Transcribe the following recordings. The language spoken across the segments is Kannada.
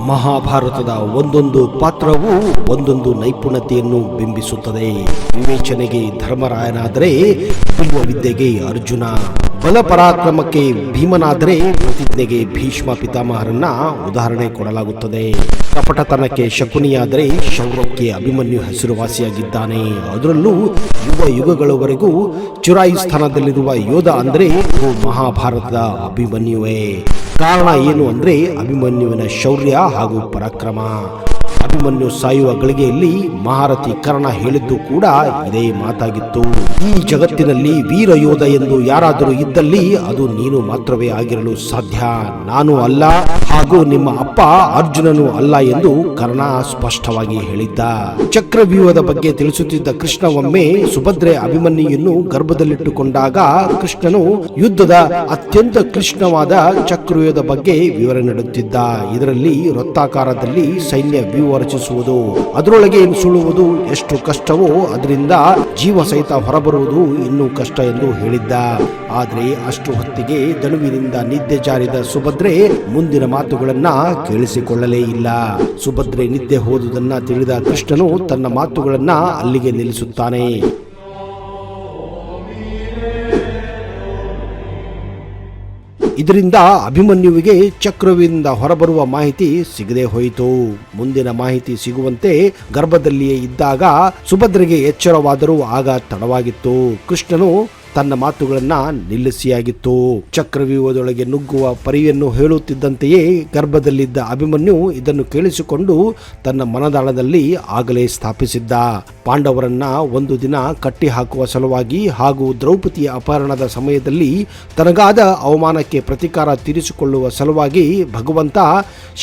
ಮಹಾಭಾರತದ ಒಂದೊಂದು ಪಾತ್ರವು ಒಂದೊಂದು ನೈಪುಣ್ಯತೆಯನ್ನು ಬಿಂಬಿಸುತ್ತದೆ. ವಿವೇಚನೆಗೆ ಧರ್ಮರಾಯನಾದರೆ ವಿದ್ಯೆಗೆ ಅರ್ಜುನ, ಬಲ ಪರಾಕ್ರಮಕ್ಕೆ ಭೀಮನಾದರೆ ಪ್ರತಿಜ್ಞೆಗೆ ಭೀಷ್ಮ ಪಿತಾಮಹರನ್ನ ಉದಾಹರಣೆ ಕೊಡಲಾಗುತ್ತದೆ. ಕಪಟತನಕ್ಕೆ ಶಕುನಿಯಾದರೆ ಶೌರ್ಯಕ್ಕೆ ಅಭಿಮನ್ಯು ಹೆಸರುವಾಸಿಯಾಗಿದ್ದಾನೆ. ಅದರಲ್ಲೂ ಯುಗಗಳವರೆಗೂ ಚಿರಾಯಿ ಸ್ಥಾನದಲ್ಲಿರುವ ಯೋಧ ಅಂದರೆ ಮಹಾಭಾರತದ ಅಭಿಮನ್ಯುವೇ. ಕಾರಣ ಏನು ಅಂದ್ರೆ ಅಭಿಮನ್ಯುವಿನ ಶೌರ್ಯ ಹಾಗೂ ಪರಾಕ್ರಮ. ಅಭಿಮನ್ಯು ಸಾಯುವ ಗಳಿಗೆಯಲ್ಲಿ ಮಹಾರಥಿ ಕರ್ಣ ಹೇಳಿದ್ದು ಕೂಡ ಇದೇ ಮಾತಾಗಿತ್ತು. ಈ ಜಗತ್ತಿನಲ್ಲಿ ವೀರ ಯೋಧ ಎಂದು ಯಾರಾದರೂ ಇದ್ದಲ್ಲಿ ಅದು ನೀನು ಮಾತ್ರವೇ ಆಗಿರಲು ಸಾಧ್ಯ. ನಾನು ಅಲ್ಲ, ಹಾಗೂ ನಿಮ್ಮ ಅಪ್ಪ ಅರ್ಜುನನು ಅಲ್ಲ ಎಂದು ಕರ್ಣ ಸ್ಪಷ್ಟವಾಗಿ ಹೇಳಿದ್ದ. ಚಕ್ರವ್ಯೂಹದ ಬಗ್ಗೆ ತಿಳಿಸುತ್ತಿದ್ದ ಕೃಷ್ಣ ಒಮ್ಮೆ ಸುಭದ್ರೆ ಅಭಿಮನ್ಯುವನ್ನು ಗರ್ಭದಲ್ಲಿಟ್ಟುಕೊಂಡಾಗ ಕೃಷ್ಣನು ಯುದ್ಧದ ಅತ್ಯಂತ ಕ್ಲಿಷ್ಟವಾದ ಚಕ್ರವ್ಯೂಹದ ಬಗ್ಗೆ ವಿವರ ನೀಡುತ್ತಿದ್ದ. ಇದರಲ್ಲಿ ವೃತ್ತಾಕಾರದಲ್ಲಿ ಸೈನ್ಯ ವ್ಯೂಹ ರಚಿಸುವುದು, ಅದರೊಳಗೆ ಸುಳುವುದು ಎಷ್ಟು ಕಷ್ಟವೋ ಅದರಿಂದ ಜೀವ ಸಹಿತ ಹೊರಬರುವುದು ಇನ್ನೂ ಕಷ್ಟ ಎಂದು ಹೇಳಿದ್ದ. ಆದರೆ ಅಷ್ಟು ಹೊತ್ತಿಗೆ ದಣುವಿನಿಂದ ನಿದ್ದೆ ಜಾರಿದ ಸುಭದ್ರೆ ಮುಂದಿನ ಮಾತುಗಳನ್ನ ಕೇಳಿಸಿಕೊಳ್ಳಲೇ ಇಲ್ಲ. ಸುಭದ್ರೆ ನಿದ್ದೆ ಹೋದುದನ್ನ ತಿಳಿದ ಕೃಷ್ಣನು ತನ್ನ ಮಾತುಗಳನ್ನ ಅಲ್ಲಿಗೆ ನಿಲ್ಲಿಸುತ್ತಾನೆ. ಇದರಿಂದ ಅಭಿಮನ್ಯುವಿಗೆ ಚಕ್ರವ್ಯೂಹದಿಂದ ಹೊರಬರುವ ಮಾಹಿತಿ ಸಿಗದೆ ಹೋಯಿತು. ಮುಂದಿನ ಮಾಹಿತಿ ಸಿಗುವಂತೆ ಗರ್ಭದಲ್ಲಿಯೇ ಇದ್ದಾಗ ಸುಭದ್ರೆಗೆ ಎಚ್ಚರವಾದರೂ ಆಗ ತಡವಾಗಿತ್ತು. ಕೃಷ್ಣನು ತನ್ನ ಮಾತುಗಳನ್ನ ನಿಲ್ಲಿಸಿಯಾಗಿತ್ತು. ಚಕ್ರವ್ಯೂಹದೊಳಗೆ ನುಗ್ಗುವ ಪರಿಯನ್ನು ಹೇಳುತ್ತಿದ್ದಂತೆಯೇ ಗರ್ಭದಲ್ಲಿದ್ದ ಅಭಿಮನ್ಯು ಇದನ್ನು ಕೇಳಿಸಿಕೊಂಡು ತನ್ನ ಮನದಾಳದಲ್ಲಿ ಆಗಲೇ ಸ್ಥಾಪಿಸಿದ್ದ. ಪಾಂಡವರನ್ನ ಒಂದು ದಿನ ಕಟ್ಟಿ ಹಾಕುವ ಸಲುವಾಗಿ ಹಾಗೂ ದ್ರೌಪದಿಯ ಅಪಹರಣದ ಸಮಯದಲ್ಲಿ ತನಗಾದ ಅವಮಾನಕ್ಕೆ ಪ್ರತೀಕಾರ ತೀರಿಸಿಕೊಳ್ಳುವ ಸಲುವಾಗಿ ಭಗವಂತ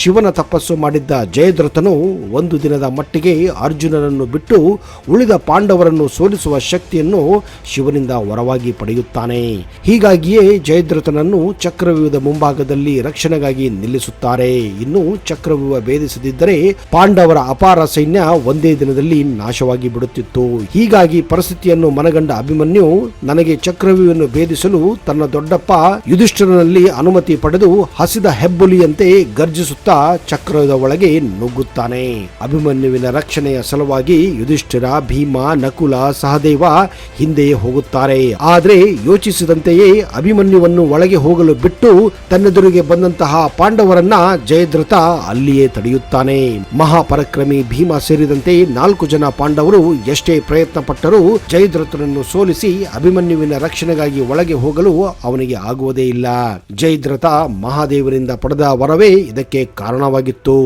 ಶಿವನ ತಪಸ್ಸು ಮಾಡಿದ್ದ ಜಯದ್ರಥನು ಒಂದು ದಿನದ ಮಟ್ಟಿಗೆ ಅರ್ಜುನನನ್ನು ಬಿಟ್ಟು ಉಳಿದ ಪಾಂಡವರನ್ನು ಸೋಲಿಸುವ ಶಕ್ತಿಯನ್ನು ಶಿವನಿಂದ ವರವಾಗಿ ಪಡೆಯುತ್ತಾನೆ. ಹೀಗಾಗಿಯೇ ಜಯದ್ರಥನನ್ನು ಚಕ್ರವ್ಯೂಹದ ಮುಂಭಾಗದಲ್ಲಿ ರಕ್ಷಣೆಗಾಗಿ ನಿಲ್ಲಿಸುತ್ತಾರೆ. ಇನ್ನು ಚಕ್ರವ್ಯೂಹ ಭೇದಿಸದಿದ್ದರೆ ಪಾಂಡವರ ಅಪಾರ ಸೈನ್ಯ ಒಂದೇ ದಿನದಲ್ಲಿ ನಾಶವಾಗಿ ಬಿಡುತ್ತಿತ್ತು. ಹೀಗಾಗಿ ಪರಿಸ್ಥಿತಿಯನ್ನು ಮನಗಂಡ ಅಭಿಮನ್ಯು ನನಗೆ ಚಕ್ರವ್ಯೂಹವನ್ನು ಭೇದಿಸಲು ತನ್ನ ದೊಡ್ಡಪ್ಪ ಯುಧಿಷ್ಠಿರನಲ್ಲಿ ಅನುಮತಿ ಪಡೆದು ಹಸಿದ ಹೆಬ್ಬುಲಿಯಂತೆ ಗರ್ಜಿಸುತ್ತಾ ಚಕ್ರವ್ಯೂಹದ ಒಳಗೆ ನುಗ್ಗುತ್ತಾನೆ. ಅಭಿಮನ್ಯುವಿನ ರಕ್ಷಣೆಯ ಸಲುವಾಗಿ ಯುಧಿಷ್ಠಿರ, ಭೀಮ, ನಕುಲ, ಸಹದೇವ ಹಿಂದೆಯೇ ಹೋಗುತ್ತಾರೆ. ಆದರೆ ಯೋಚಿಸಿದಂತೆಯೇ ಅಭಿಮನ್ಯುವನ್ನು ಒಳಗೆ ಹೋಗಲು ಬಿಟ್ಟು ತನ್ನೆದುರಿಗೆ ಬಂದಂತಹ ಪಾಂಡವರನ್ನ ಜಯದ್ರಥ ಅಲ್ಲಿಯೇ ತಡೆಯುತ್ತಾನೆ. ಮಹಾಪರಾಕ್ರಮಿ ಭೀಮ ಸೇರಿದಂತೆ 4 ಜನ ಪಾಂಡವರು ಎಷ್ಟೇ ಪ್ರಯತ್ನ ಪಟ್ಟರೂ ಜಯದ್ರಥನನ್ನು ಸೋಲಿಸಿ ಅಭಿಮನ್ಯುವಿನ ರಕ್ಷಣೆಗಾಗಿ ಒಳಗೆ ಹೋಗಲು ಅವನಿಗೆ ಆಗುವುದೇ ಇಲ್ಲ. ಜಯದ್ರಥ ಮಹಾದೇವರಿಂದ ಪಡೆದ ವರವೇ ಇದಕ್ಕೆ ಕಾರಣವಾಗಿತ್ತು.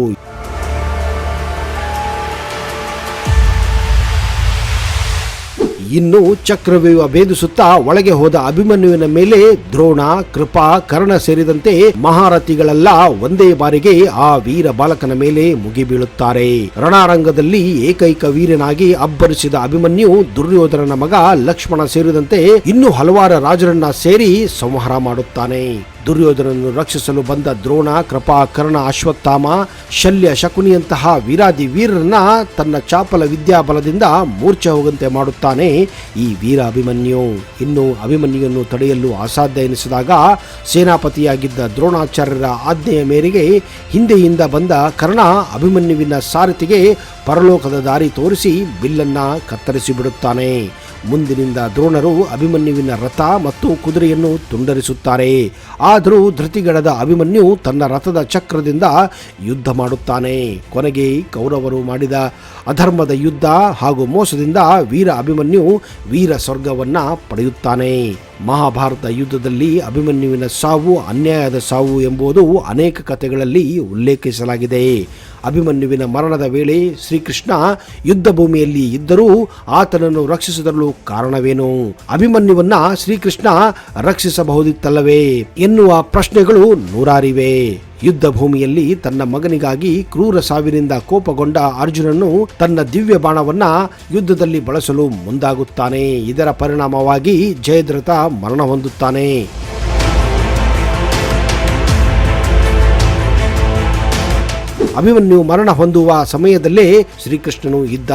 ಇನ್ನು ಚಕ್ರವ್ಯೂಹ ಭೇದಿಸುತ್ತಾ ಒಳಗೆ ಹೋದ ಅಭಿಮನ್ಯುವಿನ ಮೇಲೆ ದ್ರೋಣ, ಕೃಪಾ, ಕರ್ಣ ಸೇರಿದಂತೆ ಮಹಾರಥಿಗಳೆಲ್ಲ ಒಂದೇ ಬಾರಿಗೆ ಆ ವೀರ ಬಾಲಕನ ಮೇಲೆ ಮುಗಿಬೀಳುತ್ತಾರೆ. ರಣರಂಗದಲ್ಲಿ ಏಕೈಕ ವೀರನಾಗಿ ಅಬ್ಬರಿಸಿದ ಅಭಿಮನ್ಯು ದುರ್ಯೋಧನನ ಮಗ ಲಕ್ಷ್ಮಣ ಸೇರಿದಂತೆ ಇನ್ನೂ ಹಲವಾರು ರಾಜರನ್ನ ಸೇರಿ ಸಂಹಾರ ಮಾಡುತ್ತಾನೆ. ದುರ್ಯೋಧನನ್ನು ರಕ್ಷಿಸಲು ಬಂದ ದ್ರೋಣ, ಕೃಪಾ, ಕರ್ಣ, ಅಶ್ವತ್ಥಾಮ, ಶಲ್ಯ, ಶಕುನಿಯಂತಹ ವೀರಾದಿ ವೀರರನ್ನ ತನ್ನ ಚಾಪಲ ವಿದ್ಯಾಬಲದಿಂದ ಮೂರ್ಛೆ ಹೋಗಂತೆ ಮಾಡುತ್ತಾನೆ ಈ ವೀರ ಅಭಿಮನ್ಯು. ಇನ್ನು ಅಭಿಮನ್ಯುವನ್ನು ತಡೆಯಲು ಅಸಾಧ್ಯ ಎನಿಸಿದಾಗ ಸೇನಾಪತಿಯಾಗಿದ್ದ ದ್ರೋಣಾಚಾರ್ಯರ ಆಜ್ಞೆಯ ಮೇರೆಗೆ ಹಿಂದೆಯಿಂದ ಬಂದ ಕರ್ಣ ಅಭಿಮನ್ಯುವಿನ ಸಾರಥಿಗೆ ಪರಲೋಕದ ದಾರಿ ತೋರಿಸಿ ಬಿಲ್ಲನ್ನ ಕತ್ತರಿಸಿ ಬಿಡುತ್ತಾನೆ. ಮುಂದಿನಿಂದ ದ್ರೋಣರು ಅಭಿಮನ್ಯುವಿನ ರಥ ಮತ್ತು ಕುದುರೆಯನ್ನು ತುಂಡರಿಸುತ್ತಾರೆ. ಆದರೂ ಧೃತಿಗೆಡದ ಅಭಿಮನ್ಯು ತನ್ನ ರಥದ ಚಕ್ರದಿಂದ ಯುದ್ಧ ಮಾಡುತ್ತಾನೆ. ಕೊನೆಗೆ ಕೌರವರು ಮಾಡಿದ ಅಧರ್ಮದ ಯುದ್ಧ ಹಾಗೂ ಮೋಸದಿಂದ ವೀರ ಅಭಿಮನ್ಯು ವೀರ ಸ್ವರ್ಗವನ್ನ ಪಡೆಯುತ್ತಾನೆ. ಮಹಾಭಾರತ ಯುದ್ಧದಲ್ಲಿ ಅಭಿಮನ್ಯುವಿನ ಸಾವು ಅನ್ಯಾಯದ ಸಾವು ಎಂಬುದು ಅನೇಕ ಕಥೆಗಳಲ್ಲಿ ಉಲ್ಲೇಖಿಸಲಾಗಿದೆ. ಅಭಿಮನ್ಯುವಿನ ಮರಣದ ವೇಳೆ ಶ್ರೀಕೃಷ್ಣ ಯುದ್ಧ ಭೂಮಿಯಲ್ಲಿ ಇದ್ದರೂ ಆತನನ್ನು ರಕ್ಷಿಸಿದರಲು ಕಾರಣವೇನು? ಅಭಿಮನ್ಯುವನ್ನ ಶ್ರೀಕೃಷ್ಣ ರಕ್ಷಿಸಬಹುದಿತ್ತಲ್ಲವೇ ಎನ್ನುವ ಪ್ರಶ್ನೆಗಳು ನೂರಾರಿವೆ. ಯುದ್ಧ ಭೂಮಿಯಲ್ಲಿ ತನ್ನ ಮಗನಿಗಾಗಿ ಕ್ರೂರ ಸಾವಿನಿಂದ ಕೋಪಗೊಂಡ ಅರ್ಜುನನು ತನ್ನ ದಿವ್ಯ ಬಾಣವನ್ನ ಯುದ್ಧದಲ್ಲಿ ಬಳಸಲು ಮುಂದಾಗುತ್ತಾನೆ. ಇದರ ಪರಿಣಾಮವಾಗಿ ಜಯದ್ರಥ ಮರಣ ಹೊಂದುತ್ತಾನೆ. ಅಭಿಮನ್ಯು ಮರಣ ಹೊಂದುವ ಸಮಯದಲ್ಲೇ ಶ್ರೀಕೃಷ್ಣನು ಇದ್ದ.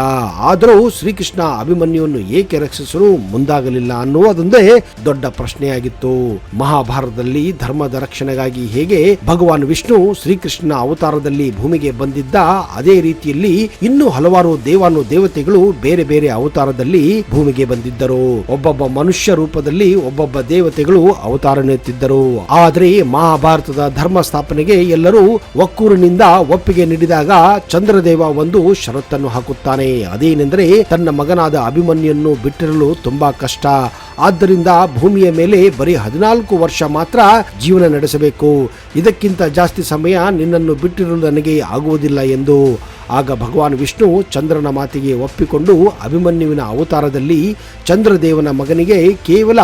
ಆದರೂ ಶ್ರೀಕೃಷ್ಣ ಅಭಿಮನ್ಯುವನ್ನು ಏಕೆ ರಕ್ಷಿಸಲು ಮುಂದಾಗಲಿಲ್ಲ ಅನ್ನುವುದೊಂದೇ ದೊಡ್ಡ ಪ್ರಶ್ನೆಯಾಗಿತ್ತು. ಮಹಾಭಾರತದಲ್ಲಿ ಧರ್ಮದ ರಕ್ಷಣೆಗಾಗಿ ಹೇಗೆ ಭಗವಾನ್ ವಿಷ್ಣು ಶ್ರೀಕೃಷ್ಣನ ಅವತಾರದಲ್ಲಿ ಭೂಮಿಗೆ ಬಂದಿದ್ದ, ಅದೇ ರೀತಿಯಲ್ಲಿ ಇನ್ನೂ ಹಲವಾರು ದೇವತೆಗಳು ಬೇರೆ ಬೇರೆ ಅವತಾರದಲ್ಲಿ ಭೂಮಿಗೆ ಬಂದಿದ್ದರು. ಒಬ್ಬೊಬ್ಬ ಮನುಷ್ಯ ರೂಪದಲ್ಲಿ ಒಬ್ಬೊಬ್ಬ ದೇವತೆಗಳು ಅವತಾರನೆತ್ತಿದ್ದರು. ಆದರೆ ಮಹಾಭಾರತದ ಧರ್ಮ ಸ್ಥಾಪನೆಗೆ ಎಲ್ಲರೂ ಒಕ್ಕೂರಿನಿಂದ ಒಪ್ಪಿಗೆ ನೀಡಿದಾಗ ಚಂದ್ರದೇವ ಒಂದು ಷರತ್ತನ್ನು ಹಾಕುತ್ತಾನೆ. ಅದೇನೆಂದರೆ ತನ್ನ ಮಗನಾದ ಅಭಿಮನ್ಯುವನ್ನು ಬಿಟ್ಟಿರಲು ತುಂಬಾ ಕಷ್ಟ. ಆದ್ದರಿಂದ ಭೂಮಿಯ ಮೇಲೆ ಬರೀ 14 ವರ್ಷ ಮಾತ್ರ ಜೀವನ ನಡೆಸಬೇಕು. ಇದಕ್ಕಿಂತ ಜಾಸ್ತಿ ಸಮಯ ನಿನ್ನನ್ನು ಬಿಟ್ಟಿರಲು ನನಗೆ ಆಗುವುದಿಲ್ಲ ಎಂದು. ಆಗ ಭಗವಾನ್ ವಿಷ್ಣು ಚಂದ್ರನ ಮಾತಿಗೆ ಒಪ್ಪಿಕೊಂಡು ಅಭಿಮನ್ಯುವಿನ ಅವತಾರದಲ್ಲಿ ಚಂದ್ರದೇವನ ಮಗನಿಗೆ ಕೇವಲ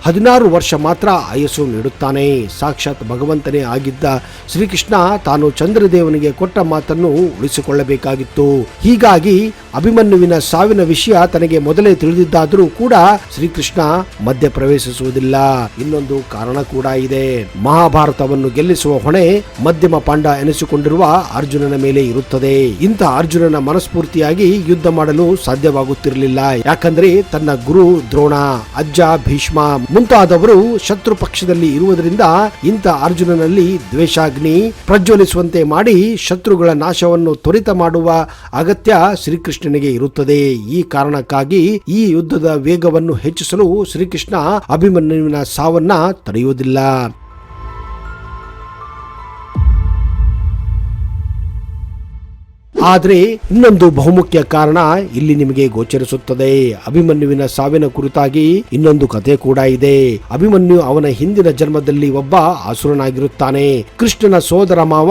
16 ವರ್ಷ ಮಾತ್ರ ಆಯಸ್ಸು ನೀಡುತ್ತಾನೆ. ಸಾಕ್ಷಾತ್ ಭಗವಂತನೇ ಆಗಿದ್ದ ಶ್ರೀಕೃಷ್ಣ ತಾನು ಚಂದ್ರದೇವನಿಗೆ ಕೊಟ್ಟ ಮಾತನ್ನು ಉಳಿಸಿಕೊಳ್ಳಬೇಕಾಗಿತ್ತು. ಹೀಗಾಗಿ ಅಭಿಮನ್ಯುವಿನ ಸಾವಿನ ವಿಷಯ ತನಗೆ ಮೊದಲೇ ತಿಳಿದಿದ್ದಾದರೂ ಕೂಡ ಶ್ರೀಕೃಷ್ಣ ಮಧ್ಯ ಪ್ರವೇಶಿಸುವುದಿಲ್ಲ. ಇನ್ನೊಂದು ಕಾರಣ ಕೂಡ ಇದೆ. ಮಹಾಭಾರತವನ್ನು ಗೆಲ್ಲಿಸುವ ಹೊಣೆ ಮಧ್ಯಮ ಪಾಂಡ ಎನಿಸಿಕೊಂಡಿರುವ ಅರ್ಜುನನ ಮೇಲೆ ಇರುತ್ತದೆ. ಇಂಥ ಅರ್ಜುನನ ಮನಸ್ಫೂರ್ತಿಯಾಗಿ ಯುದ್ಧ ಮಾಡಲು ಸಾಧ್ಯವಾಗುತ್ತಿರಲಿಲ್ಲ. ಯಾಕಂದ್ರೆ ತನ್ನ ಗುರು ದ್ರೋಣ, ಅಜ್ಜ ಭೀಷ್ಮ ಮುಂತಾದವರು ಶತ್ರು ಪಕ್ಷದಲ್ಲಿ ಇರುವುದರಿಂದ ಇಂಥ ಅರ್ಜುನನಲ್ಲಿ ದ್ವೇಷಾಗ್ನಿ ಪ್ರಜ್ವಲಿಸುವಂತೆ ಮಾಡಿ ಶತ್ರುಗಳ ನಾಶವನ್ನು ತ್ವರಿತ ಮಾಡುವ ಅಗತ್ಯ ಶ್ರೀಕೃಷ್ಣನಿಗೆ ಇರುತ್ತದೆ. ಈ ಕಾರಣಕ್ಕಾಗಿ ಈ ಯುದ್ಧದ ವೇಗವನ್ನು ಹೆಚ್ಚಿಸಲು ಶ್ರೀಕೃಷ್ಣ ಅಭಿಮನ್ಯುವಿನ ಸಾವನ್ನ ತಡೆಯುವುದಿಲ್ಲ. ಆದರೆ ಇನ್ನೊಂದು ಬಹುಮುಖ್ಯ ಕಾರಣ ಇಲ್ಲಿ ನಿಮಗೆ ಗೋಚರಿಸುತ್ತದೆ. ಅಭಿಮನ್ಯುವಿನ ಸಾವಿನ ಕುರಿತಾಗಿ ಇನ್ನೊಂದು ಕಥೆ ಕೂಡ ಇದೆ. ಅಭಿಮನ್ಯು ಅವನ ಹಿಂದಿನ ಜನ್ಮದಲ್ಲಿ ಒಬ್ಬ ಅಸುರನಾಗಿರುತ್ತಾನೆ. ಕೃಷ್ಣನ ಸೋದರ ಮಾವ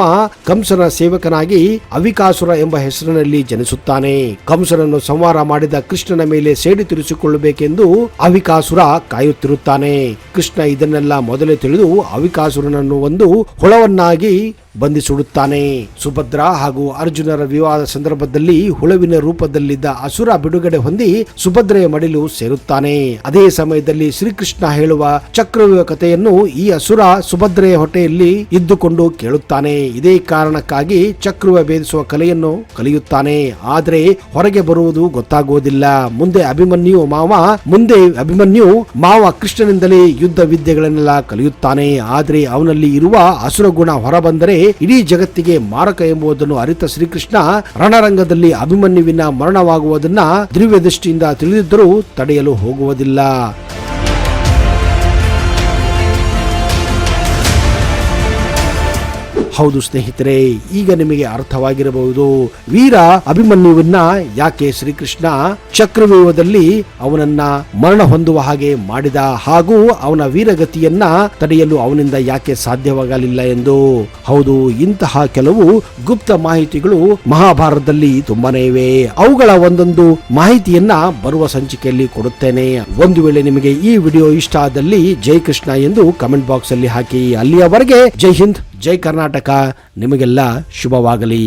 ಕಂಸನ ಸೇವಕನಾಗಿ ಅವಿಕಾಸುರ ಎಂಬ ಹೆಸರಿನಲ್ಲಿ ಜನಿಸುತ್ತಾನೆ. ಕಂಸನನ್ನು ಸಂಹಾರ ಮಾಡಿದ ಕೃಷ್ಣನ ಮೇಲೆ ಸೇಡಿ ತೀರಿಸಿಕೊಳ್ಳಬೇಕೆಂದು ಅವಿಕಾಸುರ ಕಾಯುತ್ತಿರುತ್ತಾನೆ. ಕೃಷ್ಣ ಇದನ್ನೆಲ್ಲ ಮೊದಲೇ ತಿಳಿದು ಅವಿಕಾಸುರನನ್ನು ಒಂದು ಹುಳವನ್ನಾಗಿ ಬಂಧಿಸುಡುತ್ತಾನೆ. ಸುಭದ್ರ ಹಾಗೂ ಅರ್ಜುನರ ವಿವಾದ ಸಂದರ್ಭದಲ್ಲಿ ಹುಳುವಿನ ರೂಪದಲ್ಲಿದ್ದ ಅಸುರ ಬಿಡುಗಡೆ ಹೊಂದಿ ಸುಭದ್ರೆಯ ಮಡಿಲು ಸೇರುತ್ತಾನೆ. ಅದೇ ಸಮಯದಲ್ಲಿ ಶ್ರೀಕೃಷ್ಣ ಹೇಳುವ ಚಕ್ರವ್ಯೂಹ ಕಥೆಯನ್ನು ಈ ಅಸುರ ಸುಭದ್ರೆಯ ಹೊಟ್ಟೆಯಲ್ಲಿ ಇದ್ದುಕೊಂಡು ಕೇಳುತ್ತಾನೆ. ಇದೇ ಕಾರಣಕ್ಕಾಗಿ ಚಕ್ರವ್ಯೂಹ ಭೇದಿಸುವ ಕಲೆಯನ್ನು ಕಲಿಯುತ್ತಾನೆ. ಆದರೆ ಹೊರಗೆ ಬರುವುದು ಗೊತ್ತಾಗುವುದಿಲ್ಲ. ಮುಂದೆ ಅಭಿಮನ್ಯು ಮಾವ ಕೃಷ್ಣನಿಂದಲೇ ಯುದ್ಧ ವಿದ್ಯೆಗಳನ್ನೆಲ್ಲ ಕಲಿಯುತ್ತಾನೆ. ಆದರೆ ಅವನಲ್ಲಿ ಇರುವ ಅಸುರ ಗುಣ ಹೊರಬಂದರೆ ಇಡೀ ಜಗತ್ತಿಗೆ ಮಾರಕ ಎಂಬುದನ್ನು ಅರಿತ ಶ್ರೀಕೃಷ್ಣ ರಣರಂಗದಲ್ಲಿ ಅಭಿಮನ್ಯುವಿನ ಮರಣವಾಗುವುದನ್ನ ದಿವ್ಯ ದೃಷ್ಟಿಯಿಂದ ತಿಳಿದಿದ್ದರೂ ತಡೆಯಲು ಹೋಗುವುದಿಲ್ಲ. ಹೌದು ಸ್ನೇಹಿತರೆ, ಈಗ ನಿಮಗೆ ಅರ್ಥವಾಗಿರಬಹುದು ವೀರ ಅಭಿಮನ್ಯುವನ್ನ ಯಾಕೆ ಶ್ರೀಕೃಷ್ಣ ಚಕ್ರವ್ಯೂಹದಲ್ಲಿ ಅವನನ್ನ ಮರಣ ಹೊಂದುವ ಹಾಗೆ ಮಾಡಿದ, ಹಾಗೂ ಅವನ ವೀರಗತಿಯನ್ನ ತಡೆಯಲು ಅವನಿಂದ ಯಾಕೆ ಸಾಧ್ಯವಾಗಲಿಲ್ಲ ಎಂದು. ಹೌದು, ಇಂತಹ ಕೆಲವು ಗುಪ್ತ ಮಾಹಿತಿಗಳು ಮಹಾಭಾರತದಲ್ಲಿ ತುಂಬಾನೇ ಇವೆ. ಅವುಗಳ ಒಂದೊಂದು ಮಾಹಿತಿಯನ್ನ ಬರುವ ಸಂಚಿಕೆಯಲ್ಲಿ ಕೊಡುತ್ತೇನೆ. ಒಂದು ವೇಳೆ ನಿಮಗೆ ಈ ವಿಡಿಯೋ ಇಷ್ಟ ಆದಲ್ಲಿ ಜೈ ಕೃಷ್ಣ ಎಂದು ಕಮೆಂಟ್ ಬಾಕ್ಸ್ ಅಲ್ಲಿ ಹಾಕಿ. ಅಲ್ಲಿಯವರೆಗೆ ಜೈ ಹಿಂದ್, ಜೈ ಕರ್ನಾಟಕ, ನಿಮಗೆಲ್ಲ ಶುಭವಾಗಲಿ.